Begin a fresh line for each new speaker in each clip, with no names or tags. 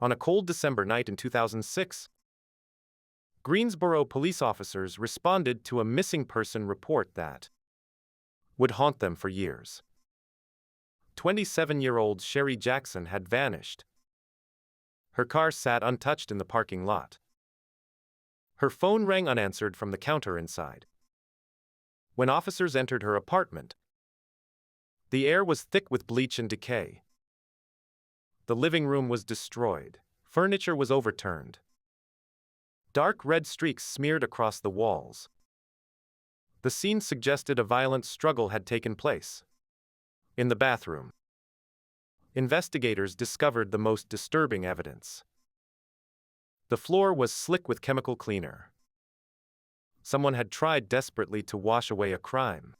On a cold December night in 2006, Greensboro police officers responded to a missing person report that would haunt them for years. 27-year-old Sherry Jackson had vanished. Her car sat untouched in the parking lot. Her phone rang unanswered from the counter inside. When officers entered her apartment, the air was thick with bleach and decay. The living room was destroyed. Furniture was overturned. Dark red streaks smeared across the walls. The scene suggested a violent struggle had taken place. In the bathroom, investigators discovered the most disturbing evidence. The floor was slick with chemical cleaner. Someone had tried desperately to wash away a crime.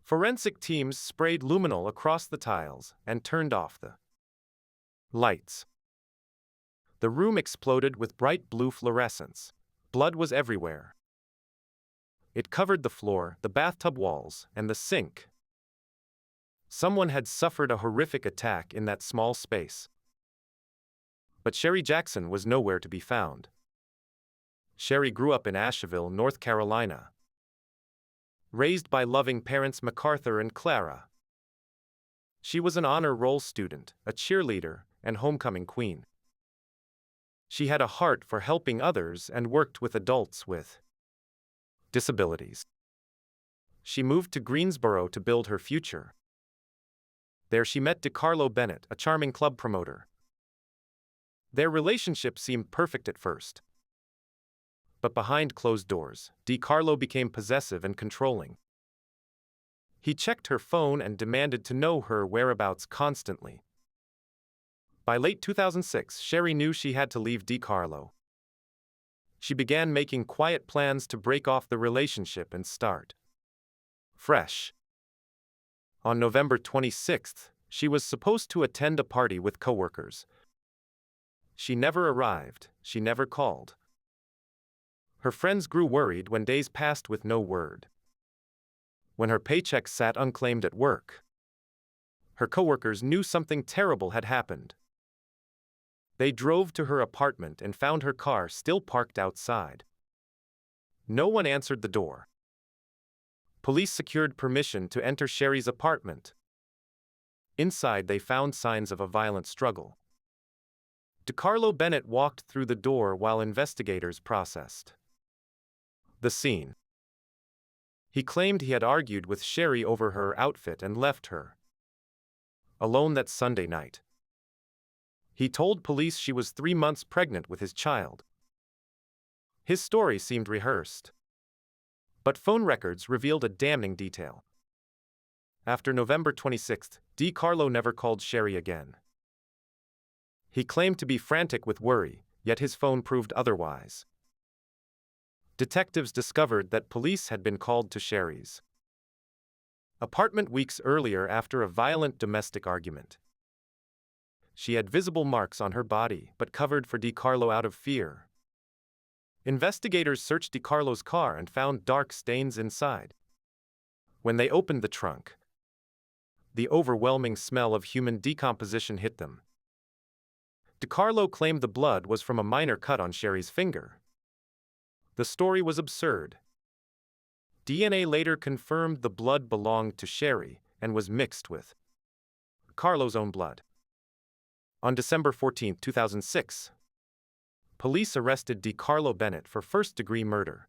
Forensic teams sprayed luminol across the tiles and turned off the lights. The room exploded with bright blue fluorescence. Blood was everywhere. It covered the floor, the bathtub walls, and the sink. Someone had suffered a horrific attack in that small space. But Sherry Jackson was nowhere to be found. Sherry grew up in Asheville, North Carolina. Raised by loving parents MacArthur and Clara. She was an honor roll student, a cheerleader, and homecoming queen. She had a heart for helping others and worked with adults with disabilities. She moved to Greensboro to build her future. There she met DeCarlo Bennett, a charming club promoter. Their relationship seemed perfect at first. But behind closed doors, DeCarlo became possessive and controlling. He checked her phone and demanded to know her whereabouts constantly. By late 2006, Sherry knew she had to leave DeCarlo. She began making quiet plans to break off the relationship and start fresh. On November 26th, she was supposed to attend a party with coworkers. She never arrived, she never called. Her friends grew worried when days passed with no word. When her paycheck sat unclaimed at work, her coworkers knew something terrible had happened. They drove to her apartment and found her car still parked outside. No one answered the door. Police secured permission to enter Sherry's apartment. Inside, they found signs of a violent struggle. DeCarlo Bennett walked through the door while investigators processed the scene. He claimed he had argued with Sherry over her outfit and left her alone that Sunday night. He told police she was 3 months pregnant with his child. His story seemed rehearsed. But phone records revealed a damning detail. After November 26th, DeCarlo never called Sherry again. He claimed to be frantic with worry, yet his phone proved otherwise. Detectives discovered that police had been called to Sherry's apartment weeks earlier after a violent domestic argument. She had visible marks on her body but covered for DeCarlo out of fear. Investigators searched DeCarlo's car and found dark stains inside. When they opened the trunk, the overwhelming smell of human decomposition hit them. DeCarlo claimed the blood was from a minor cut on Sherry's finger. The story was absurd. DNA later confirmed the blood belonged to Sherry and was mixed with Carlo's own blood. On December 14, 2006, police arrested DeCarlo Bennett for first-degree murder.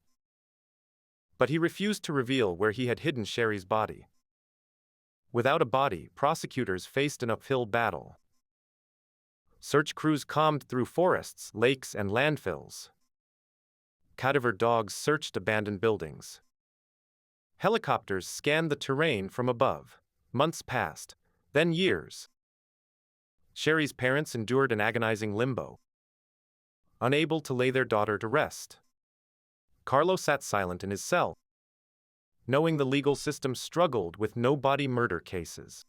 But he refused to reveal where he had hidden Sherry's body. Without a body, prosecutors faced an uphill battle. Search crews combed through forests, lakes, and landfills. Cadaver dogs searched abandoned buildings. Helicopters scanned the terrain from above. Months passed, then years. Sherry's parents endured an agonizing limbo, unable to lay their daughter to rest. Carlo sat silent in his cell, knowing the legal system struggled with no-body murder cases.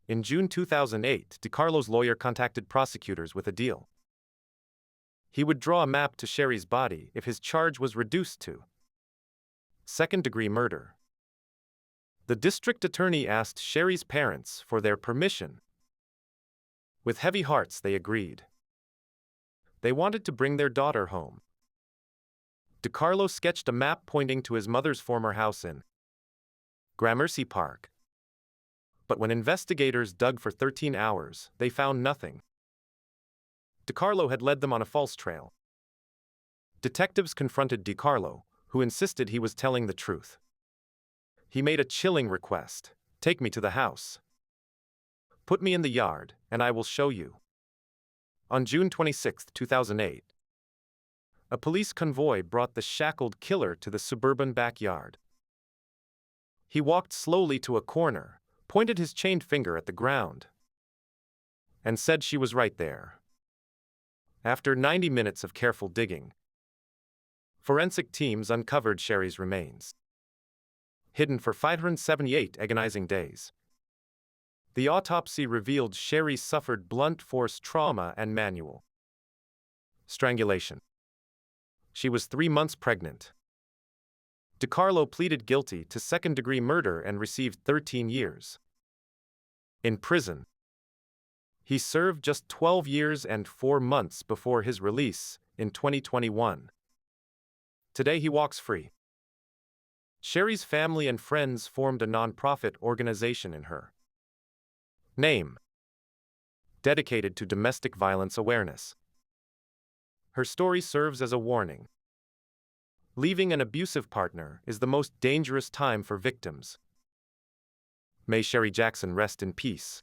In June 2008, DeCarlo's lawyer contacted prosecutors with a deal. He would draw a map to Sherry's body if his charge was reduced to second-degree murder. The district attorney asked Sherry's parents for their permission. With heavy hearts, they agreed. They wanted to bring their daughter home. DiCarlo sketched a map pointing to his mother's former house in Gramercy Park. But when investigators dug for 13 hours, they found nothing. DiCarlo had led them on a false trail. Detectives confronted DiCarlo, who insisted he was telling the truth. He made a chilling request: "Take me to the house. Put me in the yard, and I will show you." On June 26, 2008, a police convoy brought the shackled killer to the suburban backyard. He walked slowly to a corner, pointed his chained finger at the ground, and said she was right there. After 90 minutes of careful digging, forensic teams uncovered Sherry's remains, hidden for 578 agonizing days. The autopsy revealed Sherry suffered blunt force trauma and manual strangulation. She was 3 months pregnant. DiCarlo pleaded guilty to second-degree murder and received 13 years in prison. He served just 12 years and 4 months before his release in 2021. Today he walks free. Sherry's family and friends formed a nonprofit organization in her name, dedicated to domestic violence awareness. Her story serves as a warning. Leaving an abusive partner is the most dangerous time for victims. May Sherry Jackson rest in peace.